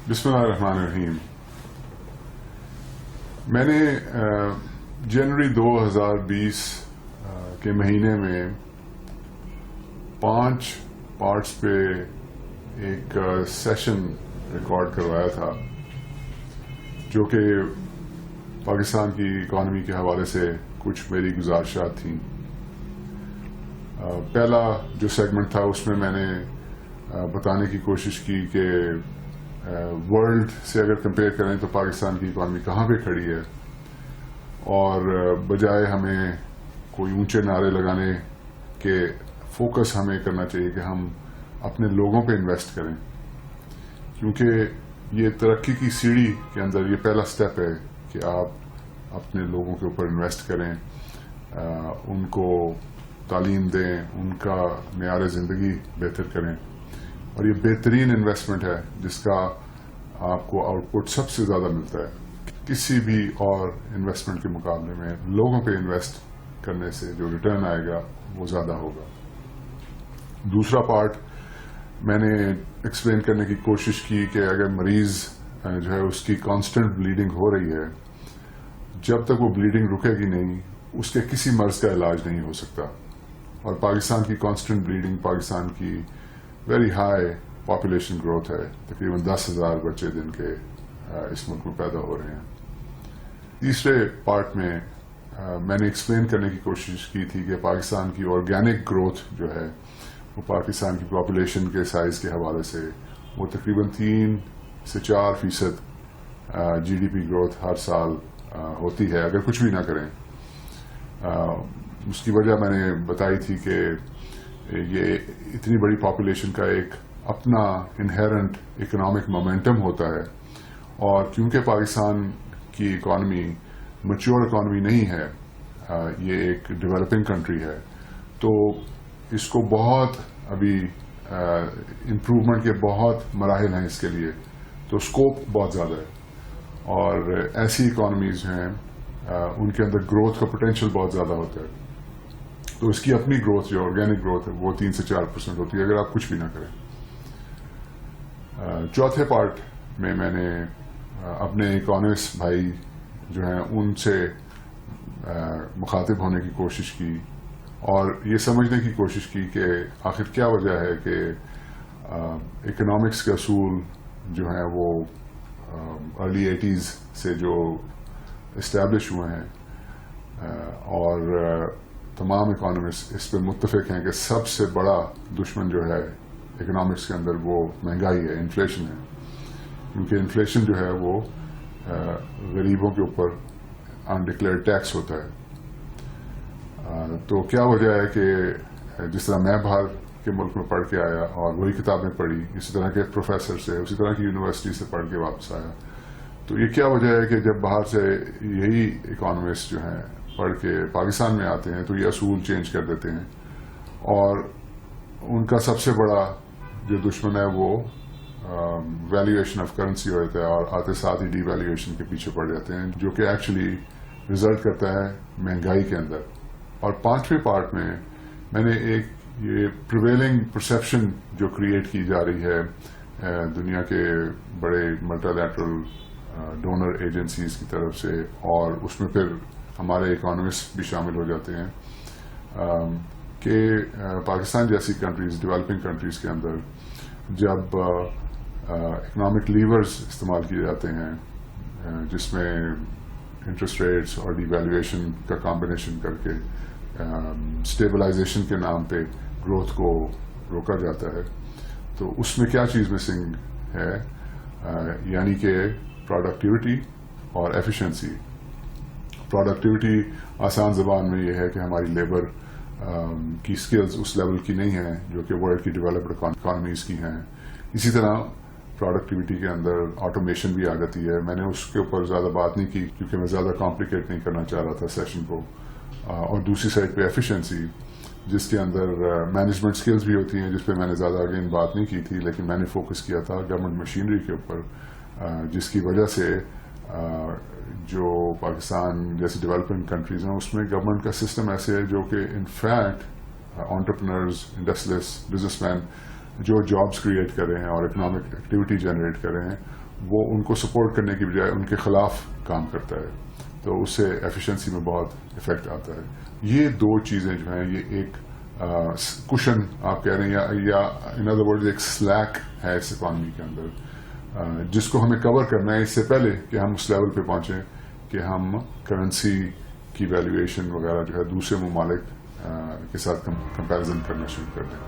بسم اللہ الرحمن الرحیم. میں نے جنوری 2020 کے مہینے میں 5 پارٹس پہ ایک سیشن ریکارڈ کروایا تھا جو کہ پاکستان کی اکانومی کے حوالے سے کچھ میری گزارشات تھیں. پہلا جو سیگمنٹ تھا اس میں نے بتانے کی کوشش کی کہ ورلڈ سے اگر کمپیئر کریں تو پاکستان کی اکانومی کہاں پہ کھڑی ہے، اور بجائے ہمیں کوئی اونچے نعرے لگانے کے فوکس ہمیں کرنا چاہیے کہ ہم اپنے لوگوں پہ انویسٹ کریں، کیونکہ یہ ترقی کی سیڑھی کے اندر یہ پہلا سٹیپ ہے کہ آپ اپنے لوگوں کے اوپر انویسٹ کریں، ان کو تعلیم دیں، ان کا معیار زندگی بہتر کریں. اور یہ بہترین انویسٹمنٹ ہے جس کا آپ کو آؤٹ پٹ سب سے زیادہ ملتا ہے. کسی بھی اور انویسٹمنٹ کے مقابلے میں لوگوں پہ انویسٹ کرنے سے جو ریٹرن آئے گا وہ زیادہ ہوگا. دوسرا پارٹ میں نے ایکسپلین کرنے کی کوشش کی کہ اگر مریض جو ہے اس کی کانسٹنٹ بلیڈنگ ہو رہی ہے، جب تک وہ بلیڈنگ رکے گی نہیں اس کے کسی مرض کا علاج نہیں ہو سکتا. اور پاکستان کی کانسٹنٹ بلیڈنگ، پاکستان کی ویری ہائی پاپولیشن گروتھ ہے، تقریباً 10,000 بچے دن کے اس ملک میں پیدا ہو رہے ہیں. تیسرے پارٹ میں نے ایکسپلین کرنے کی کوشش کی تھی کہ پاکستان کی آرگینک گروتھ جو ہے وہ پاکستان کی پاپولیشن کے سائز کے حوالے سے وہ تقریباً 3 سے 4% جی ڈی پی گروتھ ہر سال ہوتی ہے اگر کچھ بھی نہ کریں. اس کی وجہ میں نے بتائی تھی کہ یہ اتنی بڑی پاپولیشن کا ایک اپنا انہیرنٹ اکنامک مومنٹم ہوتا ہے، اور کیونکہ پاکستان کی اکانومی میچور اکانومی نہیں ہے، یہ ایک ڈیولپنگ کنٹری ہے، تو اس کو بہت ابھی امپروومنٹ کے بہت مراحل ہیں اس کے لیے، تو اسکوپ بہت زیادہ ہے. اور ایسی اکانومیز ہیں ان کے اندر گروتھ کا پوٹینشیل بہت زیادہ ہوتا ہے، تو اس کی اپنی گروتھ جو آرگینک گروتھ ہے وہ 3 سے 4% ہوتی ہے اگر آپ کچھ بھی نہ کریں. چوتھے پارٹ میں نے اپنے اکانومسٹ بھائی جو ہیں ان سے مخاطب ہونے کی کوشش کی اور یہ سمجھنے کی کوشش کی کہ آخر کیا وجہ ہے کہ اکنامکس کے اصول جو ہیں وہ ارلی 80s سے جو اسٹیبلش ہوئے ہیں، اور تمام اکانومسٹ اس پہ متفق ہیں کہ سب سے بڑا دشمن جو ہے اکنامکس کے اندر وہ مہنگائی ہے، انفلیشن ہے. کیونکہ انفلیشن جو ہے وہ غریبوں کے اوپر انڈکلیئرڈ ٹیکس ہوتا ہے. تو کیا وجہ ہے کہ جس طرح میں باہر کے ملک میں پڑھ کے آیا اور وہی کتابیں پڑھی، اسی طرح کے پروفیسر سے، اسی طرح کی یونیورسٹی سے پڑھ کے واپس آیا، تو یہ کیا وجہ ہے کہ جب باہر سے یہی اکانومسٹ جو ہیں پڑھ کے پاکستان میں آتے ہیں تو یہ اصول چینج کر دیتے ہیں، اور ان کا سب سے بڑا جو دشمن ہے وہ ویلیویشن آف کرنسی ہوتا ہے، اور آتے ساتھ ہی ڈی ویلیویشن کے پیچھے پڑ جاتے ہیں جو کہ ایکچولی ریزلٹ کرتا ہے مہنگائی کے اندر. اور 5ویں پارٹ میں نے ایک یہ پریویلنگ پرسیپشن جو کریٹ کی جا رہی ہے دنیا کے بڑے ملٹی لیٹرل ڈونر ایجنسیز کی طرف سے، اور اس میں پھر ہمارے اکانومسٹ بھی شامل ہو جاتے ہیں، کہ پاکستان جیسی کنٹریز، ڈیولپنگ کنٹریز کے اندر جب اکنامک لیورز استعمال کیے جاتے ہیں جس میں انٹرسٹ ریٹس اور ڈی ویلیویشن کا کمبینیشن کر کے اسٹیبلائزیشن کے نام پہ گروتھ کو روکا جاتا ہے، تو اس میں کیا چیز مسنگ ہے، یعنی کہ پروڈکٹیوٹی اور ایفیشنسی. پروڈکٹیوٹی آسان زبان میں یہ ہے کہ ہماری لیبر کی سکلز اس لیول کی نہیں ہیں جو کہ ورلڈ کی ڈیولپڈ اکانومیز کی ہیں. اسی طرح پروڈکٹیوٹی کے اندر آٹومیشن بھی آ جاتی ہے. میں نے اس کے اوپر زیادہ بات نہیں کی کیونکہ میں زیادہ کمپلیکیٹ نہیں کرنا چاہ رہا تھا سیشن کو. اور دوسری سائڈ پہ ایفیشنسی جس کے اندر مینجمنٹ سکلز بھی ہوتی ہیں، جس پہ میں نے زیادہ اگین بات نہیں کی تھی، لیکن میں نے فوکس کیا تھا گورنمنٹ مشینری کے اوپر، جس کی وجہ سے جو پاکستان جیسی ڈیولپنگ کنٹریز ہیں اس میں گورنمنٹ کا سسٹم ایسے ہے جو کہ انفیکٹ انٹرپرنرز، انڈسٹریلسٹ، بزنس مین جو جابس کریٹ کر رہے ہیں اور اکنامک ایکٹیویٹی جنریٹ کر رہے ہیں وہ ان کو سپورٹ کرنے کی بجائے ان کے خلاف کام کرتا ہے، تو اس سے ایفیشنسی میں بہت افیکٹ آتا ہے. یہ دو چیزیں جو ہیں یہ ایک کشن آپ کہہ رہے ہیں یا ان ادر ورڈز ایک سلیک ہے اس اکانومی کے اندر، جس کو ہمیں کور کرنا ہے اس سے پہلے کہ ہم اس لیول پہ پہنچیں کہ ہم کرنسی کی ویلیویشن وغیرہ جو ہے دوسرے ممالک کے ساتھ کمپیریزن کرنا شروع کر دیں.